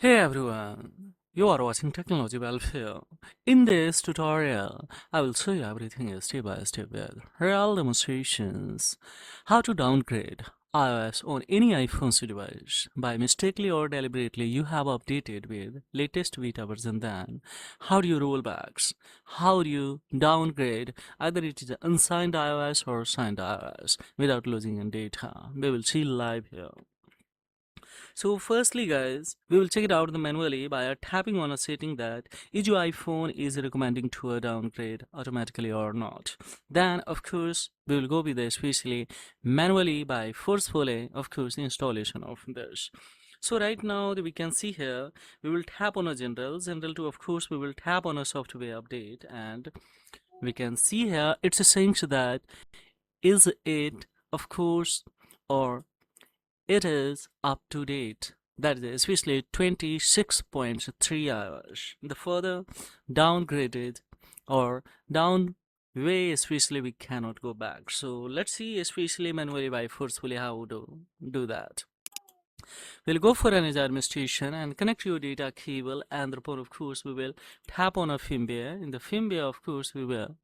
Hey everyone, you are watching Technology Welfare. In this tutorial, I will show you everything step by step with real demonstrations. How to downgrade iOS on any iPhone device. By mistakenly or deliberately you have updated with latest beta version, then how do you roll backs? How do you downgrade either it is unsigned iOS or signed iOS without losing in data? We will see live here. So firstly guys, we will check it out manually by tapping on a setting that is your iPhone is recommending to a downgrade automatically or not. Then of course we will go with the especially manually by forcefully of course installation of this. So right now we can see here we will tap on a general 2 of course we will tap on a software update, and we can see here it's saying that is it of course or it is up to date. That is especially 26.3 hours. The further downgraded or down way, especially we cannot go back. So let's see especially manually by forcefully how to do that. We'll go for an administration and connect your data cable, and therefore of course we will tap on a firmware. In the firmware of course we will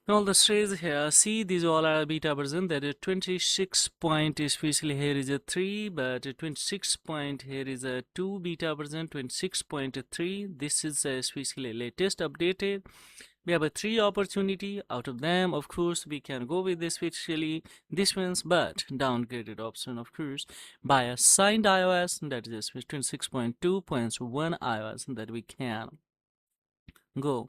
all the strays here, see these all are beta version. That is 26 point, especially here is a 3, but 26 point here is a 2 beta version 26.3. This is especially latest updated. We have a 3 opportunity. Out of them of course we can go with especially this ones, but downgraded option of course by a signed iOS, that is 26.2.1 iOS that we can go.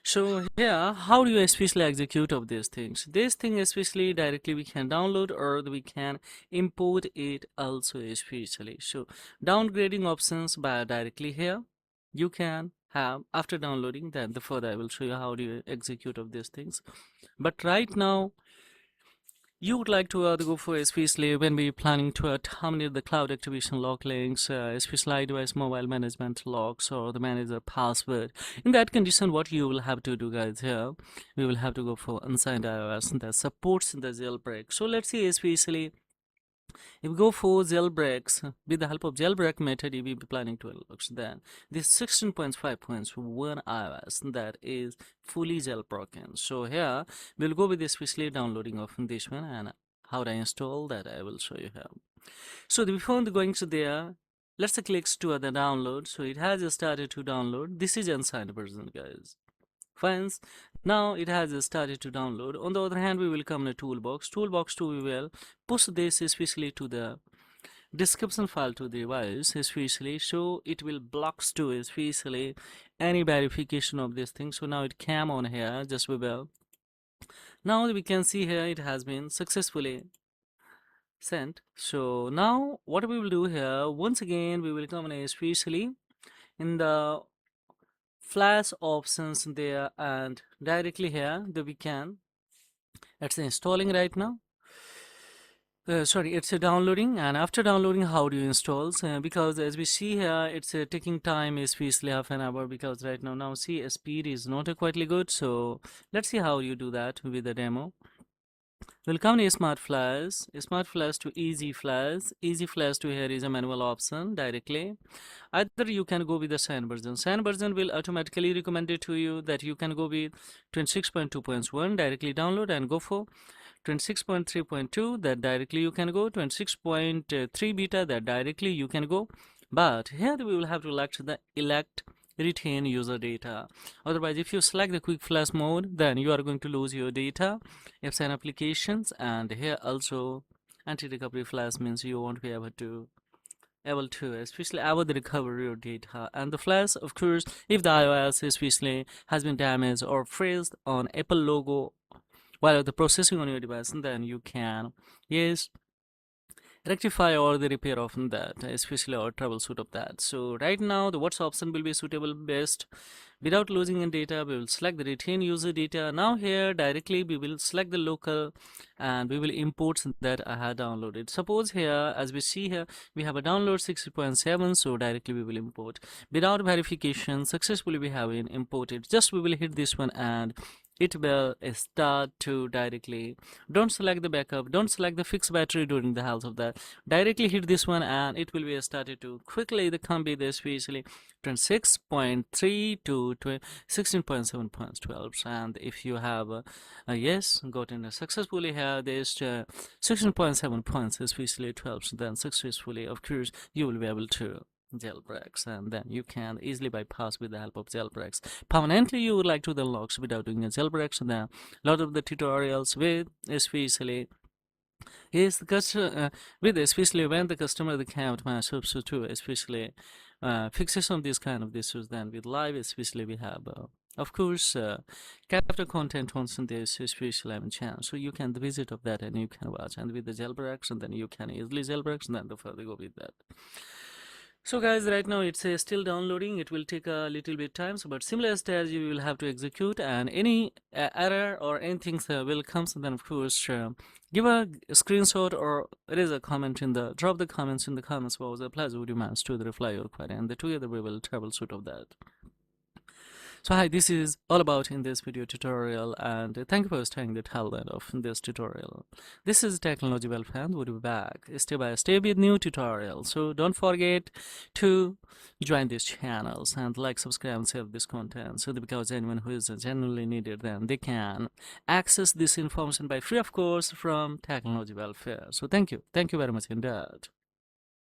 So here, how do you especially execute of these things? This thing especially directly we can download or we can import it also especially. So downgrading options by directly here you can have after downloading. Then the further I will show you how do you execute of these things. But right now you would like to go for especially when we're planning to terminate the cloud activation lock links, especially iOS mobile management locks or the manager password. In that condition, what you will have to do, guys, here we will have to go for unsigned iOS that supports the jailbreak. So let's see, especially if we go for jailbreaks, with the help of jailbreak method, if we be planning to unlock, then this 16.5.1 iOS that is fully jailbroken. So here we'll go with especially downloading of this one, and how to install that I will show you here. So before going to there, let's click to the download. So it has started to download. This is unsigned version, guys. Friends, now it has started to download. On the other hand, we will come to toolbox. Toolbox 2, we will push this especially to the description file to the device especially, so it will blocks to especially any verification of this thing. So now it came on here, just we will. Now we can see here it has been successfully sent. So now what we will do here, once again we will come in especially in the flash options there, and directly here that we can, it's installing right now. Sorry, it's downloading, and after downloading how do you install, because as we see here it's taking time especially half an hour, because right now see speed is not quietly good. So let's see how you do that with the demo. We'll come to smart flash to easy flash to here is a manual option directly. Either you can go with the sign version will automatically recommend it to you that you can go with 26.2.1 directly download and go for 26.3.2 that directly you can go, 26.3 beta that directly you can go. But here we will have to elect retain user data. Otherwise, if you select the quick flash mode, then you are going to lose your data, apps and applications. And here also anti-recovery flash means you won't be able to especially avoid the recovery your data. And the flash, of course, if the iOS especially has been damaged or phrased on Apple logo while the processing on your device, then you can rectify or the repair of that, especially or troubleshoot of that. So right now the what option will be suitable best without losing in data. We will select the retain user data. Now here directly we will select the local and we will import that I had downloaded. Suppose here as we see here we have a download 60.7, so directly we will import without verification. Successfully we have imported. Just we will hit this one and it will start to directly, don't select the backup, don't select the fixed battery during the health of that, directly hit this one and it will be started to quickly the compare this especially 26.3 to 16.7.12. And if you have yes gotten successfully here this 16.7 points especially 12, then successfully of course you will be able to jailbreaks, and then you can easily bypass with the help of jailbreaks. Permanently you would like to the locks without doing a jailbreaks, and then a lot of the tutorials with especially is the customer with especially when the customer the account myself so too especially fixes on these kind of issues. Then with live especially we have of course character content on this especially channel, so you can visit of that and you can watch, and with the jailbreaks and then you can easily jailbreaks and then the further go with that. So guys, right now it's still downloading, it will take a little bit time, so but similar strategy you will have to execute, and any error or anything will come, so then of course give a screenshot or raise a comment in the drop the comments in the comments box. A pleasure would you manage to reply your query, and together we will troubleshoot of that. So hi, this is all about in this video tutorial, and thank you for staying the tail end of this tutorial. This is Technology Well Fan. We'll be back step by step with new tutorials. So don't forget to join these channels and like, subscribe, and save this content, so that because anyone who is genuinely needed, then they can access this information by free of course from Technology Welfare. So thank you very much indeed.